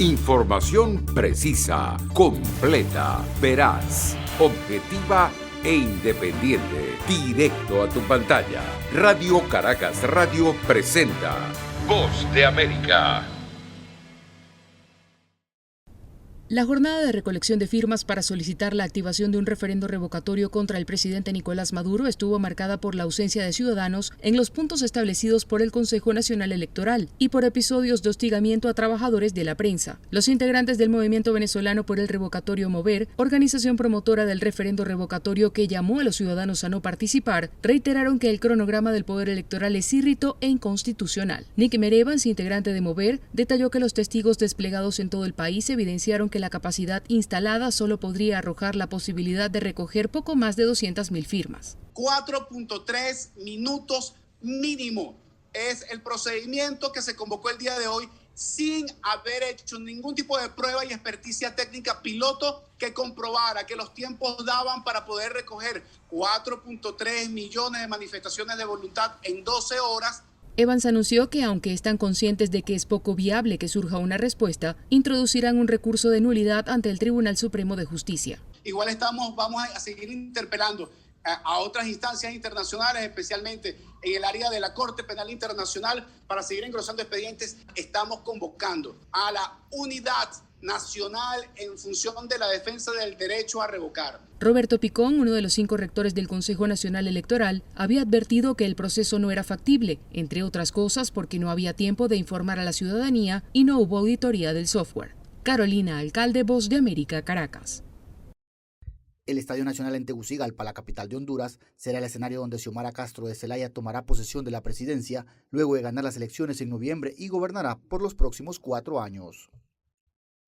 Información precisa, completa, veraz, objetiva e independiente. Directo a tu pantalla. Radio Caracas Radio presenta Voz de América. La jornada de recolección de firmas para solicitar la activación de un referendo revocatorio contra el presidente Nicolás Maduro estuvo marcada por la ausencia de ciudadanos en los puntos establecidos por el Consejo Nacional Electoral y por episodios de hostigamiento a trabajadores de la prensa. Los integrantes del Movimiento Venezolano por el Revocatorio Mover, organización promotora del referendo revocatorio que llamó a los ciudadanos a no participar, reiteraron que el cronograma del Poder Electoral es irrito e inconstitucional. Nick Merevans, integrante de Mover, detalló que los testigos desplegados en todo el país evidenciaron que la capacidad instalada solo podría arrojar la posibilidad de recoger poco más de 200.000 firmas. 4.3 minutos mínimo es el procedimiento que se convocó el día de hoy sin haber hecho ningún tipo de prueba y experticia técnica piloto que comprobara que los tiempos daban para poder recoger 4.3 millones de manifestaciones de voluntad en 12 horas. Evans anunció que, aunque están conscientes de que es poco viable que surja una respuesta, introducirán un recurso de nulidad ante el Tribunal Supremo de Justicia. Igual vamos a seguir interpelando a otras instancias internacionales, especialmente en el área de la Corte Penal Internacional, para seguir engrosando expedientes. Estamos convocando a la unidad nacional en función de la defensa del derecho a revocar. Roberto Picón, uno de los 5 rectores del Consejo Nacional Electoral, había advertido que el proceso no era factible, entre otras cosas porque no había tiempo de informar a la ciudadanía y no hubo auditoría del software. Carolina Alcalde, Voz de América, Caracas. El Estadio Nacional en Tegucigalpa, la capital de Honduras, será el escenario donde Xiomara Castro de Zelaya tomará posesión de la presidencia luego de ganar las elecciones en noviembre y gobernará por los próximos 4 años.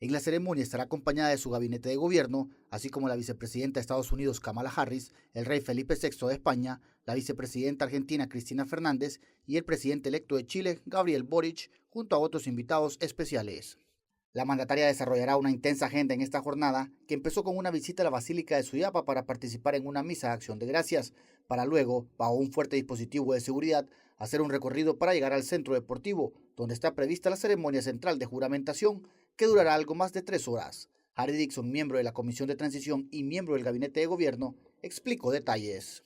En la ceremonia estará acompañada de su gabinete de gobierno, así como la vicepresidenta de Estados Unidos, Kamala Harris, el rey Felipe VI de España, la vicepresidenta argentina, Cristina Fernández, y el presidente electo de Chile, Gabriel Boric, junto a otros invitados especiales. La mandataria desarrollará una intensa agenda en esta jornada, que empezó con una visita a la Basílica de Suyapa para participar en una misa de acción de gracias, para luego, bajo un fuerte dispositivo de seguridad, hacer un recorrido para llegar al centro deportivo, donde está prevista la ceremonia central de juramentación, que durará algo más de 3 horas. Harry Dixon, miembro de la Comisión de Transición y miembro del Gabinete de Gobierno, explicó detalles.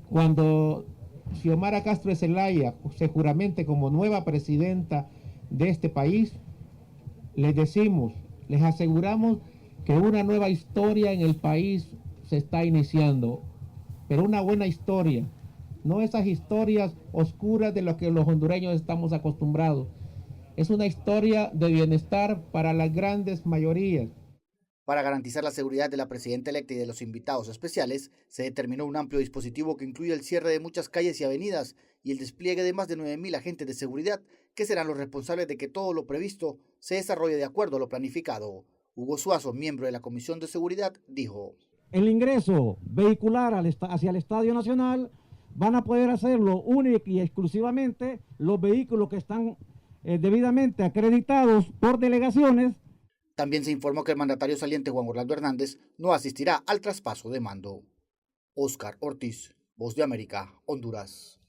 Cuando Xiomara Castro de Zelaya se juramente como nueva presidenta de este país, les aseguramos que una nueva historia en el país se está iniciando, pero una buena historia, no esas historias oscuras de las que los hondureños estamos acostumbrados. Es una historia de bienestar para las grandes mayorías. Para garantizar la seguridad de la presidenta electa y de los invitados especiales, se determinó un amplio dispositivo que incluye el cierre de muchas calles y avenidas y el despliegue de más de 9.000 agentes de seguridad, que serán los responsables de que todo lo previsto se desarrolle de acuerdo a lo planificado. Hugo Suazo, miembro de la Comisión de Seguridad, dijo: el ingreso vehicular hacia el Estadio Nacional van a poder hacerlo única y exclusivamente los vehículos que están debidamente acreditados por delegaciones. También se informó que el mandatario saliente Juan Orlando Hernández no asistirá al traspaso de mando. Óscar Ortiz, Voz de América, Honduras.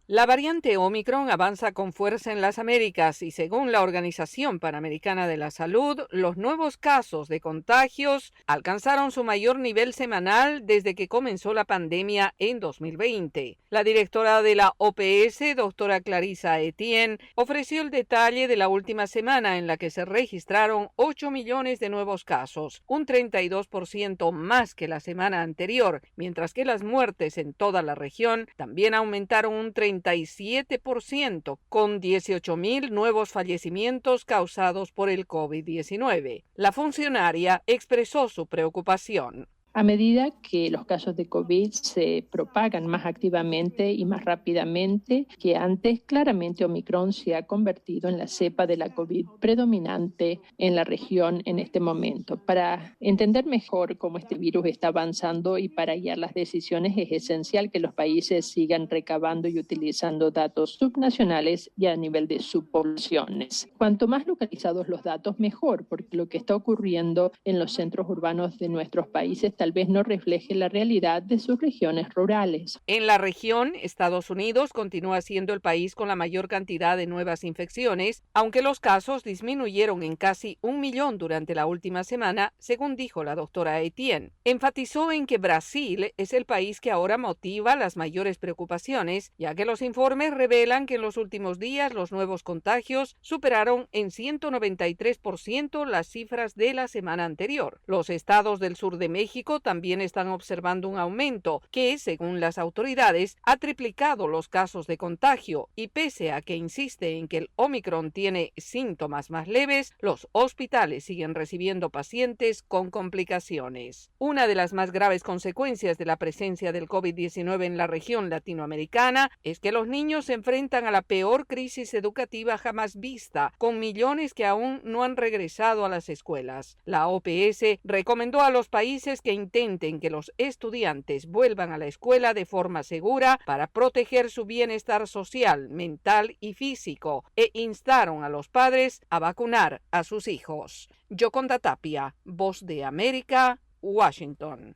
La variante Omicron avanza con fuerza en las Américas y según la Organización Panamericana de la Salud, los nuevos casos de contagios alcanzaron su mayor nivel semanal desde que comenzó la pandemia en 2020. La directora de la OPS, doctora Clarissa Etienne, ofreció el detalle de la última semana en la que se registraron 8 millones de nuevos casos, un 32% más que la semana anterior, mientras que las muertes en toda la región también aumentaron un 37%, con 18.000 nuevos fallecimientos causados por el COVID-19. La funcionaria expresó su preocupación. A medida que los casos de COVID se propagan más activamente y más rápidamente que antes, claramente Omicron se ha convertido en la cepa de la COVID predominante en la región en este momento. Para entender mejor cómo este virus está avanzando y para guiar las decisiones es esencial que los países sigan recabando y utilizando datos subnacionales y a nivel de subpoblaciones. Cuanto más localizados los datos, mejor, porque lo que está ocurriendo en los centros urbanos de nuestros países tal vez no refleje la realidad de sus regiones rurales. En la región, Estados Unidos continúa siendo el país con la mayor cantidad de nuevas infecciones, aunque los casos disminuyeron en casi 1 millón durante la última semana, según dijo la doctora Etienne. Enfatizó en que Brasil es el país que ahora motiva las mayores preocupaciones, ya que los informes revelan que en los últimos días los nuevos contagios superaron en 193% las cifras de la semana anterior. Los estados del sur de México también están observando un aumento que, según las autoridades, ha triplicado los casos de contagio y pese a que insiste en que el Omicron tiene síntomas más leves, los hospitales siguen recibiendo pacientes con complicaciones. Una de las más graves consecuencias de la presencia del COVID-19 en la región latinoamericana es que los niños se enfrentan a la peor crisis educativa jamás vista, con millones que aún no han regresado a las escuelas. La OPS recomendó a los países que intenten que los estudiantes vuelvan a la escuela de forma segura para proteger su bienestar social, mental y físico e instaron a los padres a vacunar a sus hijos. Yoconda Tapia, Voz de América, Washington.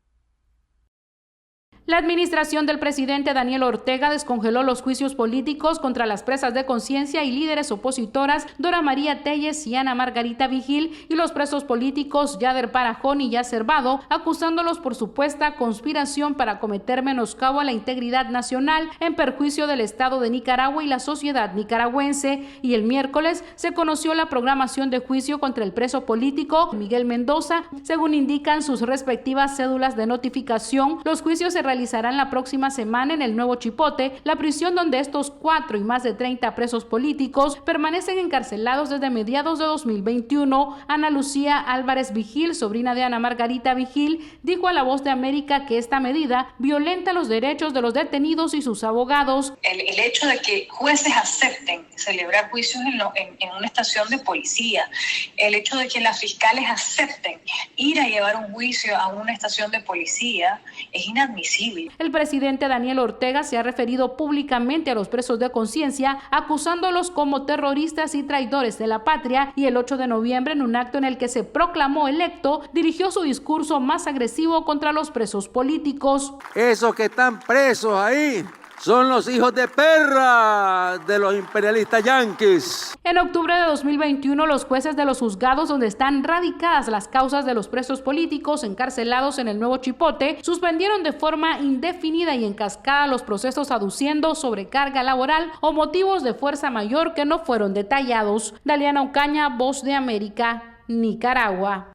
La administración del presidente Daniel Ortega descongeló los juicios políticos contra las presas de conciencia y líderes opositoras Dora María Telles y Ana Margarita Vigil y los presos políticos Yader Barahona y Yasser Vado, acusándolos por supuesta conspiración para cometer menoscabo a la integridad nacional en perjuicio del Estado de Nicaragua y la sociedad nicaragüense. Y el miércoles se conoció la programación de juicio contra el preso político Miguel Mendoza. Según indican sus respectivas cédulas de notificación, los juicios se realizarán la próxima semana en el Nuevo Chipote, la prisión donde estos 4 y más de 30 presos políticos permanecen encarcelados desde mediados de 2021. Ana Lucía Álvarez Vigil, sobrina de Ana Margarita Vigil, dijo a La Voz de América que esta medida violenta los derechos de los detenidos y sus abogados. El hecho de que jueces acepten celebrar juicios en una estación de policía, el hecho de que las fiscales acepten ir a llevar un juicio a una estación de policía es inadmisible. El presidente Daniel Ortega se ha referido públicamente a los presos de conciencia, acusándolos como terroristas y traidores de la patria, y el 8 de noviembre, en un acto en el que se proclamó electo, dirigió su discurso más agresivo contra los presos políticos. Esos que están presos ahí son los hijos de perra de los imperialistas yanquis. En octubre de 2021, los jueces de los juzgados donde están radicadas las causas de los presos políticos encarcelados en el Nuevo Chipote suspendieron de forma indefinida y en cascada los procesos aduciendo sobrecarga laboral o motivos de fuerza mayor que no fueron detallados. Daliana Ocaña, Voz de América, Nicaragua.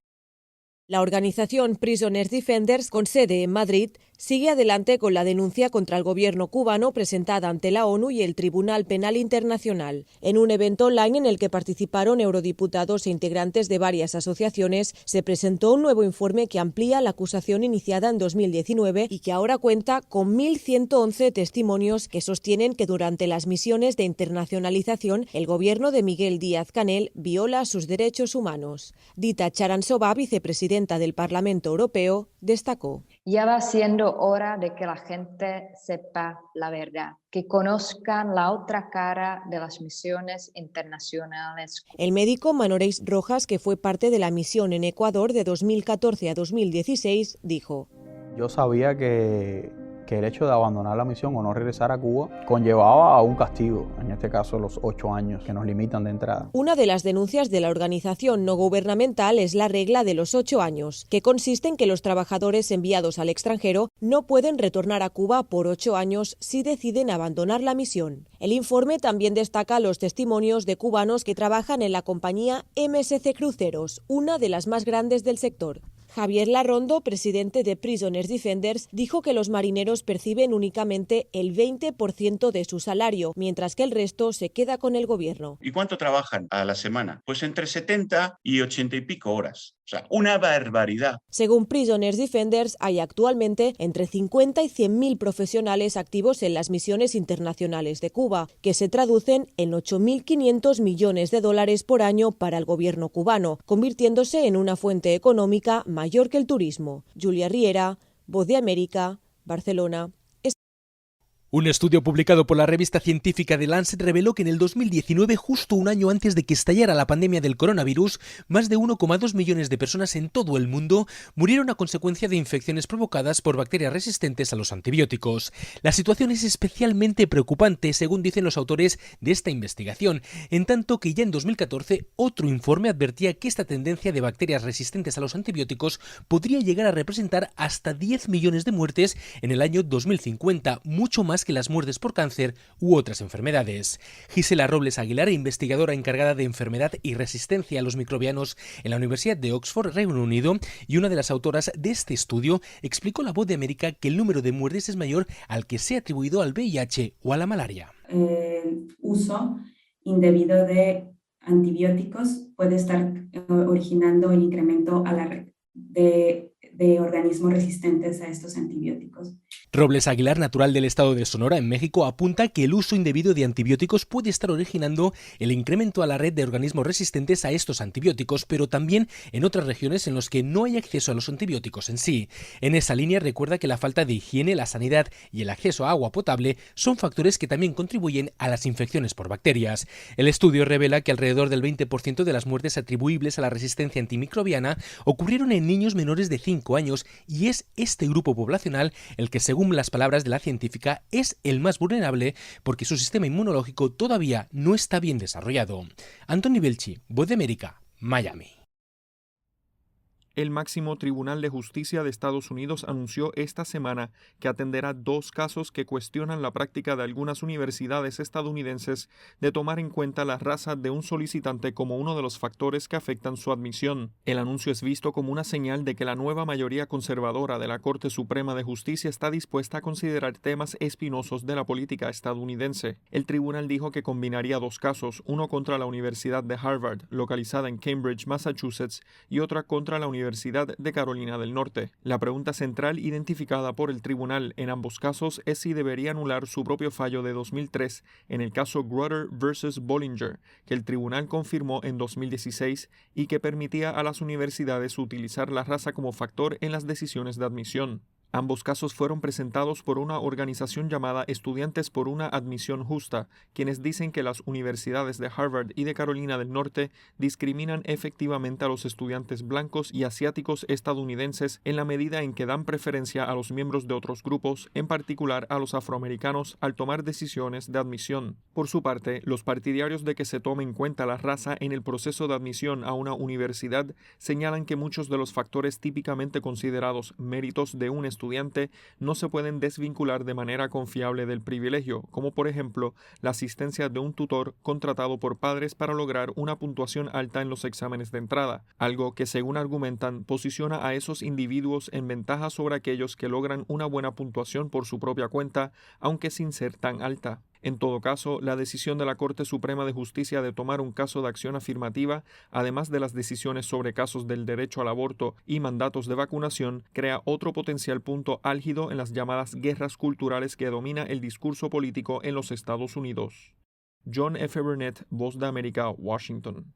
La organización Prisoners Defenders, con sede en Madrid, sigue adelante con la denuncia contra el gobierno cubano presentada ante la ONU y el Tribunal Penal Internacional. En un evento online en el que participaron eurodiputados e integrantes de varias asociaciones, se presentó un nuevo informe que amplía la acusación iniciada en 2019 y que ahora cuenta con 1.111 testimonios que sostienen que durante las misiones de internacionalización el gobierno de Miguel Díaz-Canel viola sus derechos humanos. Dita Charanzová, vicepresidenta del Parlamento Europeo, destacó: ya va siendo hora de que la gente sepa la verdad, que conozcan la otra cara de las misiones internacionales. El médico Manoreis Rojas, que fue parte de la misión en Ecuador de 2014 a 2016, dijo: yo sabía que el hecho de abandonar la misión o no regresar a Cuba conllevaba a un castigo, en este caso los 8 años que nos limitan de entrada. Una de las denuncias de la organización no gubernamental es la regla de los 8 años, que consiste en que los trabajadores enviados al extranjero no pueden retornar a Cuba por 8 años si deciden abandonar la misión. El informe también destaca los testimonios de cubanos que trabajan en la compañía MSC Cruceros, una de las más grandes del sector. Javier Larrondo, presidente de Prisoners Defenders, dijo que los marineros perciben únicamente el 20% de su salario, mientras que el resto se queda con el gobierno. ¿Y cuánto trabajan a la semana? Pues entre 70 y 80 y pico horas. O sea, una barbaridad. Según Prisoners Defenders, hay actualmente entre 50 y 100.000 profesionales activos en las misiones internacionales de Cuba, que se traducen en 8.500 millones de dólares por año para el gobierno cubano, convirtiéndose en una fuente económica mayor que el turismo. Julia Riera, Voz de América, Barcelona. Un estudio publicado por la revista científica The Lancet reveló que en el 2019, justo un año antes de que estallara la pandemia del coronavirus, más de 1,2 millones de personas en todo el mundo murieron a consecuencia de infecciones provocadas por bacterias resistentes a los antibióticos. La situación es especialmente preocupante, según dicen los autores de esta investigación, en tanto que ya en 2014 otro informe advertía que esta tendencia de bacterias resistentes a los antibióticos podría llegar a representar hasta 10 millones de muertes en el año 2050, mucho más que las muertes por cáncer u otras enfermedades. Gisela Robles Aguilar, investigadora encargada de enfermedad y resistencia a los microbianos en la Universidad de Oxford, Reino Unido, y una de las autoras de este estudio, explicó a La Voz de América que el número de muertes es mayor al que se ha atribuido al VIH o a la malaria. El uso indebido de antibióticos puede estar originando el incremento a la red de organismos resistentes a estos antibióticos. Robles Aguilar, natural del estado de Sonora, en México, apunta que el uso indebido de antibióticos puede estar originando el incremento a la red de organismos resistentes a estos antibióticos, pero también en otras regiones en las que no hay acceso a los antibióticos en sí. En esa línea recuerda que la falta de higiene, la sanidad y el acceso a agua potable son factores que también contribuyen a las infecciones por bacterias. El estudio revela que alrededor del 20% de las muertes atribuibles a la resistencia antimicrobiana ocurrieron en niños menores de 5 años y es este grupo poblacional el que, según las palabras de la científica, es el más vulnerable porque su sistema inmunológico todavía no está bien desarrollado. Anthony Belchi, Voz de América, Miami. El máximo Tribunal de Justicia de Estados Unidos anunció esta semana que atenderá 2 casos que cuestionan la práctica de algunas universidades estadounidenses de tomar en cuenta la raza de un solicitante como uno de los factores que afectan su admisión. El anuncio es visto como una señal de que la nueva mayoría conservadora de la Corte Suprema de Justicia está dispuesta a considerar temas espinosos de la política estadounidense. El tribunal dijo que combinaría 2 casos, uno contra la Universidad de Harvard, localizada en Cambridge, Massachusetts, y otra contra la Universidad de Carolina del Norte. La pregunta central identificada por el tribunal en ambos casos es si debería anular su propio fallo de 2003 en el caso Grutter vs. Bollinger, que el tribunal confirmó en 2016 y que permitía a las universidades utilizar la raza como factor en las decisiones de admisión. Ambos casos fueron presentados por una organización llamada Estudiantes por una Admisión Justa, quienes dicen que las universidades de Harvard y de Carolina del Norte discriminan efectivamente a los estudiantes blancos y asiáticos estadounidenses en la medida en que dan preferencia a los miembros de otros grupos, en particular a los afroamericanos, al tomar decisiones de admisión. Por su parte, los partidarios de que se tome en cuenta la raza en el proceso de admisión a una universidad señalan que muchos de los factores típicamente considerados méritos de un estudiante no se pueden desvincular de manera confiable del privilegio, como por ejemplo la asistencia de un tutor contratado por padres para lograr una puntuación alta en los exámenes de entrada, algo que, según argumentan, posiciona a esos individuos en ventaja sobre aquellos que logran una buena puntuación por su propia cuenta, aunque sin ser tan alta. En todo caso, la decisión de la Corte Suprema de Justicia de tomar un caso de acción afirmativa, además de las decisiones sobre casos del derecho al aborto y mandatos de vacunación, crea otro potencial punto álgido en las llamadas guerras culturales que domina el discurso político en los Estados Unidos. John F. Burnett, Voz de América, Washington.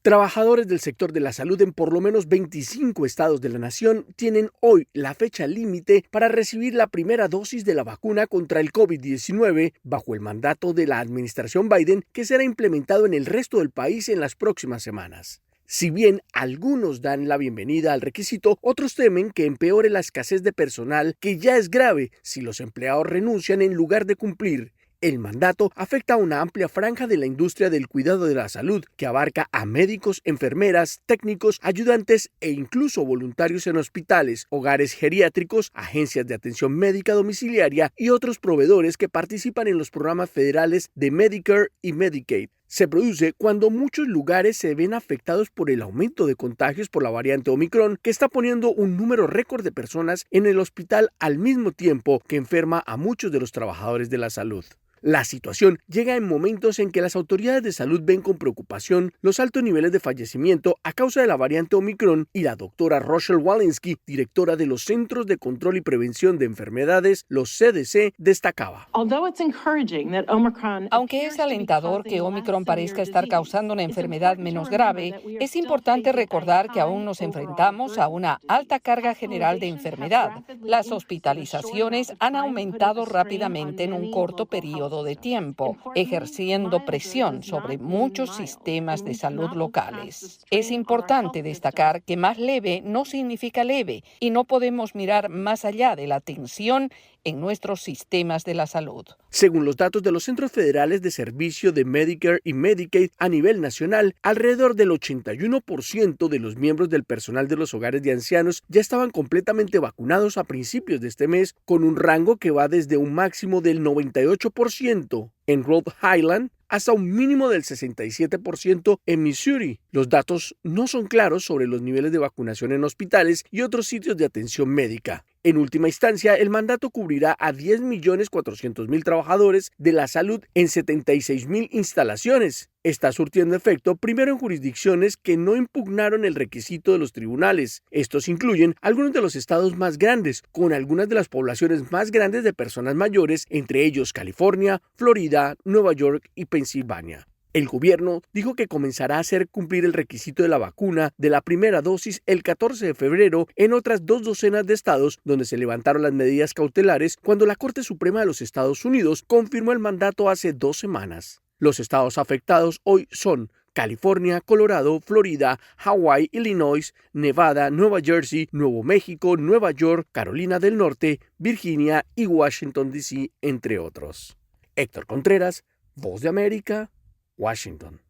Trabajadores del sector de la salud en por lo menos 25 estados de la nación tienen hoy la fecha límite para recibir la primera dosis de la vacuna contra el COVID-19 bajo el mandato de la administración Biden, que será implementado en el resto del país en las próximas semanas. Si bien algunos dan la bienvenida al requisito, otros temen que empeore la escasez de personal, que ya es grave si los empleados renuncian en lugar de cumplir. El mandato afecta a una amplia franja de la industria del cuidado de la salud, que abarca a médicos, enfermeras, técnicos, ayudantes e incluso voluntarios en hospitales, hogares geriátricos, agencias de atención médica domiciliaria y otros proveedores que participan en los programas federales de Medicare y Medicaid. Se produce cuando muchos lugares se ven afectados por el aumento de contagios por la variante Omicron, que está poniendo un número récord de personas en el hospital al mismo tiempo que enferma a muchos de los trabajadores de la salud. La situación llega en momentos en que las autoridades de salud ven con preocupación los altos niveles de fallecimiento a causa de la variante Omicron y la doctora Rochelle Walensky, directora de los Centros de Control y Prevención de Enfermedades, los CDC, destacaba. Aunque es alentador que Omicron parezca estar causando una enfermedad menos grave, es importante recordar que aún nos enfrentamos a una alta carga general de enfermedad. Las hospitalizaciones han aumentado rápidamente en un corto periodo de tiempo, ejerciendo presión sobre muchos sistemas de salud locales. Es importante destacar que más leve no significa leve y no podemos mirar más allá de la tensión en nuestros sistemas de la salud. Según los datos de los Centros Federales de Servicio de Medicare y Medicaid a nivel nacional, alrededor del 81% de los miembros del personal de los hogares de ancianos ya estaban completamente vacunados a principios de este mes, con un rango que va desde un máximo del 98% en Rhode Island hasta un mínimo del 67% en Missouri. Los datos no son claros sobre los niveles de vacunación en hospitales y otros sitios de atención médica. En última instancia, el mandato cubrirá a 10.400.000 trabajadores de la salud en 76.000 instalaciones. Está surtiendo efecto primero en jurisdicciones que no impugnaron el requisito de los tribunales. Estos incluyen algunos de los estados más grandes, con algunas de las poblaciones más grandes de personas mayores, entre ellos California, Florida, Nueva York y Pensilvania. El gobierno dijo que comenzará a hacer cumplir el requisito de la vacuna de la primera dosis el 14 de febrero en otras 2 docenas de estados donde se levantaron las medidas cautelares cuando la Corte Suprema de los Estados Unidos confirmó el mandato hace 2 semanas. Los estados afectados hoy son California, Colorado, Florida, Hawái, Illinois, Nevada, Nueva Jersey, Nuevo México, Nueva York, Carolina del Norte, Virginia y Washington, D.C., entre otros. Héctor Contreras, Voz de América, Washington.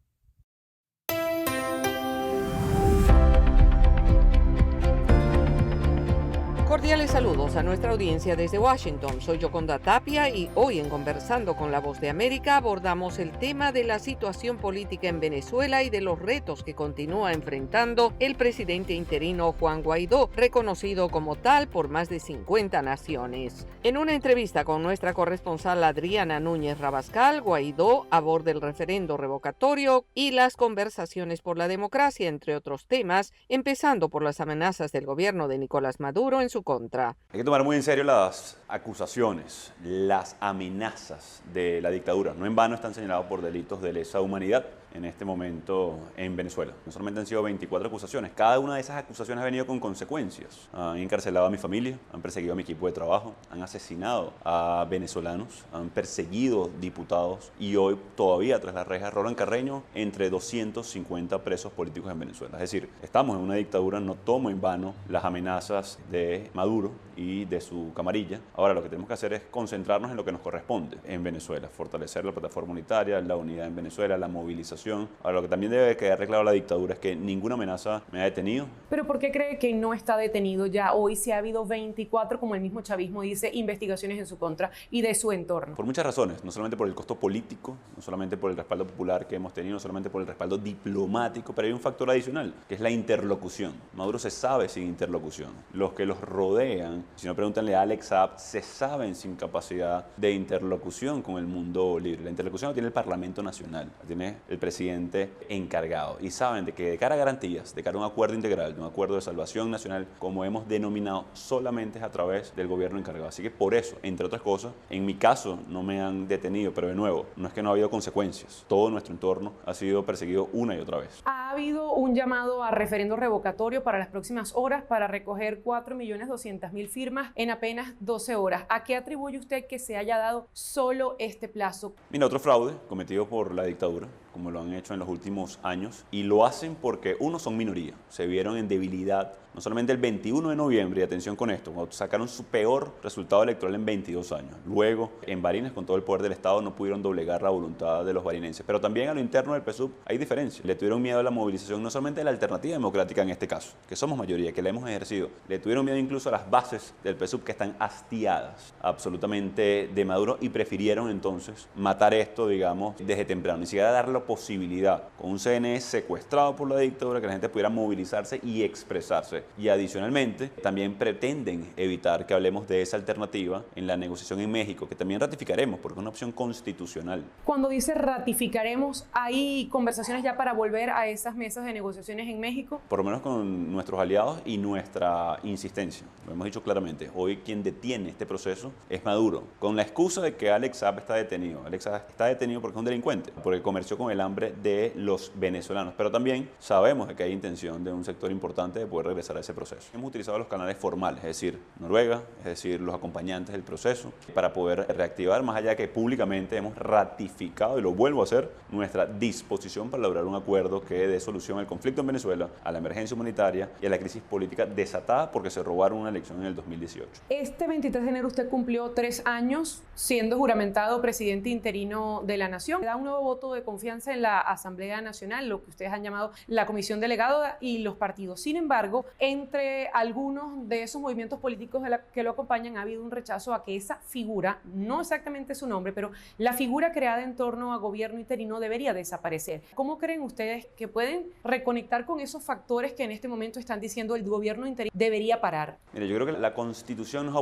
Cordiales saludos a nuestra audiencia desde Washington. Soy Yoconda Tapia y hoy en Conversando con la Voz de América abordamos el tema de la situación política en Venezuela y de los retos que continúa enfrentando el presidente interino Juan Guaidó, reconocido como tal por más de 50 naciones. En una entrevista con nuestra corresponsal Adriana Núñez Rabascal, Guaidó aborda el referendo revocatorio y las conversaciones por la democracia, entre otros temas, empezando por las amenazas del gobierno de Nicolás Maduro en su contra. Hay que tomar muy en serio las acusaciones, las amenazas de la dictadura. No en vano están señalados por delitos de lesa humanidad en este momento en Venezuela. No solamente han sido 24 acusaciones, cada una de esas acusaciones ha venido con consecuencias. Han encarcelado a mi familia, han perseguido a mi equipo de trabajo, han asesinado a venezolanos, han perseguido diputados y hoy todavía tras las rejas Roland Carreño entre 250 presos políticos en Venezuela. Es decir, estamos en una dictadura, no tomo en vano las amenazas de Maduro y de su camarilla. Ahora lo que tenemos que hacer es concentrarnos en lo que nos corresponde en Venezuela, fortalecer la plataforma unitaria, la unidad en Venezuela, la movilización. Ahora lo que también debe quedar claro a la dictadura es que ninguna amenaza me ha detenido. ¿Pero por qué cree que no está detenido ya hoy si ha habido 24, como el mismo chavismo dice, investigaciones en su contra y de su entorno? Por muchas razones, no solamente por el costo político, no solamente por el respaldo popular que hemos tenido, no solamente por el respaldo diplomático, pero hay un factor adicional, que es la interlocución. Maduro se sabe sin interlocución. Los que los rodean, si no pregúntenle a Alex Saab, se saben sin capacidad de interlocución con el mundo libre. La interlocución la tiene el Parlamento Nacional, la tiene el presidente encargado. Y saben de que de cara a garantías, de cara a un acuerdo integral, de un acuerdo de salvación nacional, como hemos denominado, solamente es a través del gobierno encargado. Así que por eso, entre otras cosas, en mi caso no me han detenido, pero de nuevo, no es que no ha habido consecuencias. Todo nuestro entorno ha sido perseguido una y otra vez. Ha habido un llamado a referendo revocatorio para las próximas horas para recoger 4.200.000 firmas en apenas 12 horas. ¿A qué atribuye usted que se haya dado solo este plazo? Mira, otro fraude cometido por la dictadura, como lo han hecho en los últimos años, y lo hacen porque, uno, son minoría, se vieron en debilidad, no solamente el 21 de noviembre, y atención con esto, cuando sacaron su peor resultado electoral en 22 años. Luego, en Barinas, con todo el poder del Estado, no pudieron doblegar la voluntad de los barinenses. Pero también a lo interno del PSUV hay diferencias. Le tuvieron miedo a la movilización, no solamente de la alternativa democrática en este caso, que somos mayoría, que la hemos ejercido. Le tuvieron miedo incluso a las bases del PSUV que están hastiadas absolutamente de Maduro y prefirieron entonces matar esto, digamos, desde temprano. Ni siquiera dar la la posibilidad, con un CNE secuestrado por la dictadura, que la gente pudiera movilizarse y expresarse. Y adicionalmente, también pretenden evitar que hablemos de esa alternativa en la negociación en México, que también ratificaremos porque es una opción constitucional. Cuando dice ratificaremos, ¿hay conversaciones ya para volver a esas mesas de negociaciones en México? Por lo menos con nuestros aliados y nuestra insistencia. Lo hemos dicho claramente, hoy quien detiene este proceso es Maduro, con la excusa de que Alex Saab está detenido. Alex Saab está detenido porque es un delincuente, porque comerció con el hambre de los venezolanos, pero también sabemos de que hay intención de un sector importante de poder regresar a ese proceso. Hemos utilizado los canales formales, es decir, Noruega, es decir, los acompañantes del proceso, para poder reactivar, más allá de que públicamente hemos ratificado, y lo vuelvo a hacer, nuestra disposición para lograr un acuerdo que dé solución al conflicto en Venezuela, a la emergencia humanitaria y a la crisis política desatada porque se robaron una elección en el 2018. Este 23 de enero usted cumplió 3 años siendo juramentado presidente interino de la Nación. Da un nuevo voto de confianza en la Asamblea Nacional, lo que ustedes han llamado la Comisión Delegada y los partidos. Sin embargo, entre algunos de esos movimientos políticos que lo acompañan ha habido un rechazo a que esa figura, no exactamente su nombre, pero la figura creada en torno a gobierno interino debería desaparecer. ¿Cómo creen ustedes que pueden reconectar con esos factores que en este momento están diciendo el gobierno interino debería parar? Mira, yo creo que la Constitución no es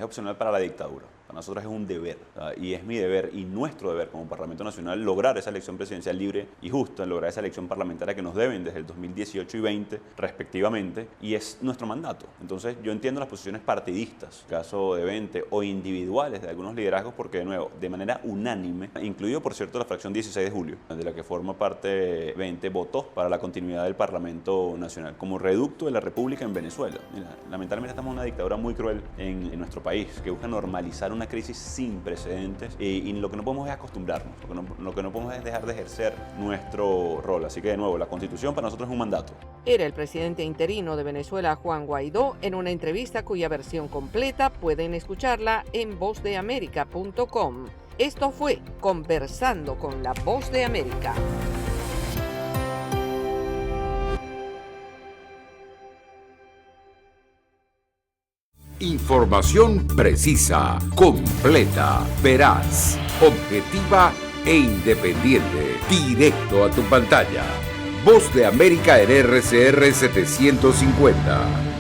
opcional para la dictadura. Para nosotros es un deber, y es mi deber y nuestro deber como Parlamento Nacional lograr esa elección presidencial libre y justa, lograr esa elección parlamentaria que nos deben desde el 2018 y 20 respectivamente, y es nuestro mandato. Entonces yo entiendo las posiciones partidistas, caso de 20 o individuales de algunos liderazgos, porque de nuevo, de manera unánime, incluido por cierto la fracción 16 de julio, de la que forma parte 20, votó para la continuidad del Parlamento Nacional como reducto de la República en Venezuela. Mira, lamentablemente estamos en una dictadura muy cruel en nuestro país, que busca normalizar una crisis sin precedentes, y lo que no podemos es acostumbrarnos, lo que no podemos es dejar de ejercer nuestro rol. Así que de nuevo, la Constitución para nosotros es un mandato. Era el presidente interino de Venezuela, Juan Guaidó, en una entrevista cuya versión completa pueden escucharla en vozdeamerica.com. Esto fue Conversando con la Voz de América. Información precisa, completa, veraz, objetiva e independiente. Directo a tu pantalla. Voz de América en RCR 750.